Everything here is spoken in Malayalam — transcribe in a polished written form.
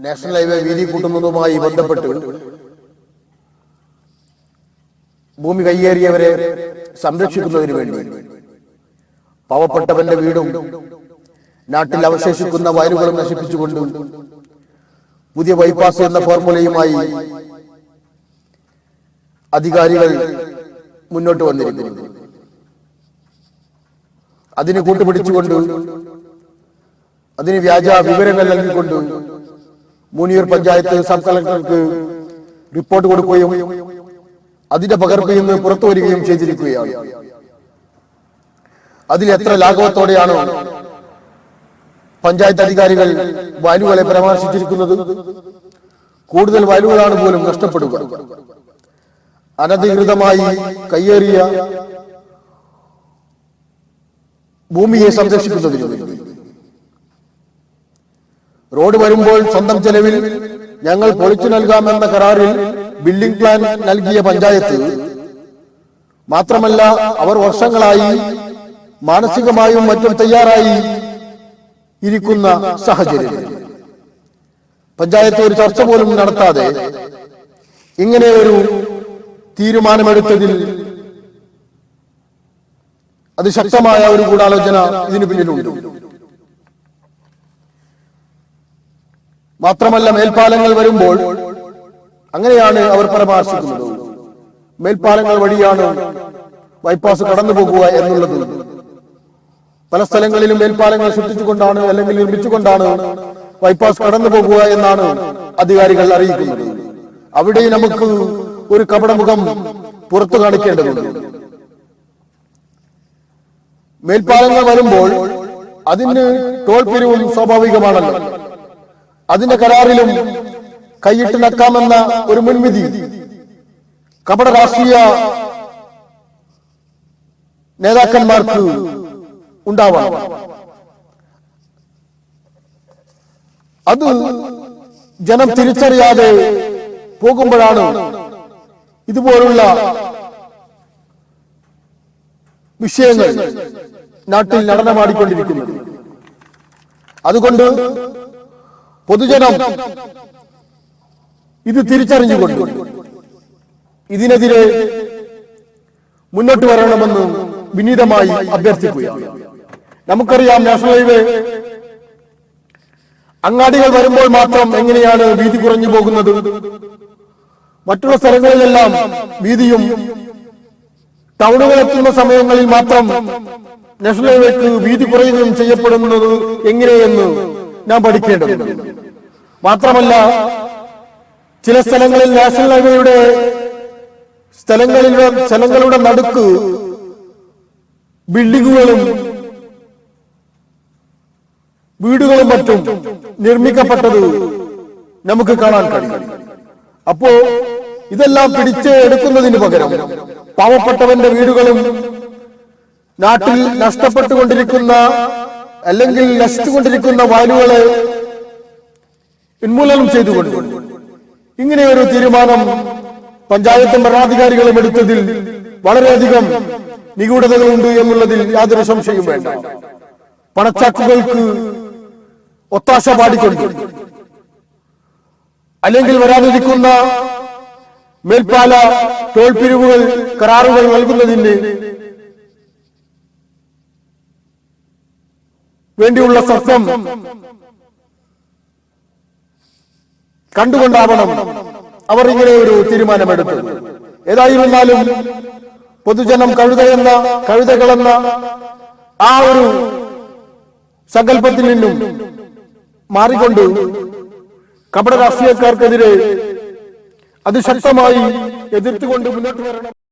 നാഷണൽ ഹൈവേ വീതി കൂട്ടുന്നതുമായി ബന്ധപ്പെട്ട് ഭൂമി കയ്യേറിയവരെ സംരക്ഷിക്കുന്നതിന് വേണ്ടി പാവപ്പെട്ടവന്റെ വീടും നാട്ടിൽ അവശേഷിക്കുന്ന വയലുകളും നശിപ്പിച്ചുകൊണ്ട് പുതിയ ബൈപ്പാസ് എന്ന ഫോർമുലയുമായി അധികാരികൾ മുന്നോട്ട് വന്നിരിക്കുന്നു. അതിന് കൂട്ടുപിടിച്ചുകൊണ്ട് അതിന് വ്യാജ വിവരങ്ങൾ നൽകിക്കൊണ്ട് മൂന്നിയൂർ പഞ്ചായത്ത് സബ് കളക്ടർക്ക് റിപ്പോർട്ട് കൊടുക്കുകയും അതിന്റെ പകർപ്പിൽ നിന്ന് പുറത്തു വരികയും ചെയ്തിരിക്കുകയാണ്. അതിൽ എത്ര ലാഘവത്തോടെയാണ് പഞ്ചായത്ത് അധികാരികൾ വയലുകളെ പരാമർശിച്ചിരിക്കുന്നത്. കൂടുതൽ വയലുകളാണ് പോലും നഷ്ടപ്പെടുക. അനധികൃതമായി കയ്യേറിയ ഭൂമിയെ സംരക്ഷിക്കുന്നതിന് വേണ്ടി റോഡ് വരുമ്പോൾ സ്വന്തം ചെലവിൽ ഞങ്ങൾ പൊളിച്ചു നൽകാമെന്ന കരാറിൽ ബിൽഡിംഗ് പ്ലാൻ നൽകിയ പഞ്ചായത്ത് മാത്രമല്ല, അവർ വർഷങ്ങളായി മാനസികമായും മറ്റും തയ്യാറായി ഇരിക്കുന്ന സാഹചര്യം പഞ്ചായത്ത് ഒരു ചർച്ച പോലും നടത്താതെ ഇങ്ങനെ ഒരു തീരുമാനമെടുത്തതിൽ അതിശക്തമായ ഒരു ഗൂഢാലോചന ഇതിനു പിന്നിലുണ്ട്. മാത്രമല്ല, മേൽപ്പാലങ്ങൾ വരുമ്പോൾ അങ്ങനെയാണ് അവർ പരാമർശിക്കുന്നത്. മേൽപ്പാലങ്ങൾ വഴിയാണ് ബൈപ്പാസ് കടന്നു പോകുക എന്നുള്ളത്. പല സ്ഥലങ്ങളിലും മേൽപ്പാലങ്ങൾ സൃഷ്ടിച്ചുകൊണ്ടാണ് അല്ലെങ്കിൽ നിർമ്മിച്ചുകൊണ്ടാണ് ബൈപ്പാസ് കടന്നു പോകുക എന്നാണ് അധികാരികൾ അറിയിക്കുന്നത്. അവിടെ നമുക്ക് ഒരു കപടമുഖം പുറത്തു കാണിക്കേണ്ടതുണ്ട്. മേൽപ്പാലങ്ങൾ വരുമ്പോൾ അതിന് ടോൾ പിരിവും സ്വാഭാവികമാണല്ലോ. അതിന്റെ കരാറിലും കൈയിട്ട് നക്കാമെന്ന ഒരു മുൻവിധി കപട രാഷ്ട്രീയ നേതാക്കന്മാർക്ക് ഉണ്ടാവാം. അത് ജനം തിരിച്ചറിയാതെ പോകുമ്പോഴാണ് ഇതുപോലുള്ള വിഷയങ്ങൾ നാട്ടിൽ നടനമാടിക്കൊണ്ടിരിക്കുന്നത്. അതുകൊണ്ട് പൊതുജനം ഇത് തിരിച്ചറിഞ്ഞുകൊണ്ട് ഇതിനെതിരെ മുന്നോട്ട് വരണമെന്ന് വിനീതമായി അഭ്യർത്ഥിക്കുകയാണ്. നമുക്കറിയാം, നാഷണൽ ഹൈവേ അങ്ങാടികൾ വരുമ്പോൾ മാത്രം എങ്ങനെയാണ് വീതി കുറഞ്ഞു പോകുന്നത്. മറ്റുള്ള സ്ഥലങ്ങളിലെല്ലാം വീതിയും ടൗണുകൾ എത്തുന്ന സമയങ്ങളിൽ മാത്രം നാഷണൽ ഹൈവേക്ക് വീതി കുറയുകയും ചെയ്യപ്പെടുന്നത് എങ്ങനെയെന്ന് നാം പഠിക്കേണ്ടതുണ്ട്. മാത്രമല്ല, ചില സ്ഥലങ്ങളിൽ നാഷണൽ ഹൈവേയുടെ സ്ഥലങ്ങളുടെ നടുക്ക് ബിൽഡിങ്ങുകളും വീടുകളും മറ്റും നിർമ്മിക്കപ്പെട്ടത് നമുക്ക് കാണാൻ കഴിയും. അപ്പോ ഇതെല്ലാം പിടിച്ച് എടുക്കുന്നതിന് പകരം പാവപ്പെട്ടവന്റെ വീടുകളും നാട്ടിൽ നഷ്ടപ്പെട്ടുകൊണ്ടിരിക്കുന്ന അല്ലെങ്കിൽ നശിച്ചുകൊണ്ടിരിക്കുന്ന വയലുകളെ ഉന്മൂലനം ചെയ്തുകൊണ്ട് ഇങ്ങനെ ഒരു തീരുമാനം പഞ്ചായത്തും ഭരണാധികാരികളും എടുത്തതിൽ വളരെയധികം നിഗൂഢതകളുണ്ട് എന്നുള്ളതിൽ യാതൊരു സംശയവും വേണ്ട. പണച്ചാക്കുകൾക്ക് ഒത്താശ പാടിക്കൊണ്ട് അല്ലെങ്കിൽ വരാനിരിക്കുന്ന മേൽപ്പാല ടോൾ പിരിവുകൾ കരാറുകൾ നൽകുന്നതിന് വേണ്ടിയുള്ള സത്യം കണ്ടുകൊണ്ടാവണം അവർ ഇങ്ങനെ ഒരു തീരുമാനമെടുത്തത്. ഏതായിരുന്നാലും പൊതുജനം കഴുതകളെന്ന ആ ഒരു സങ്കല്പത്തിൽ നിന്നും മാറിക്കൊണ്ട് കപട രാഷ്ട്രീയക്കാർക്കെതിരെ അതിശക്തമായി എതിർത്തുകൊണ്ട് മുന്നോട്ട് വരണം.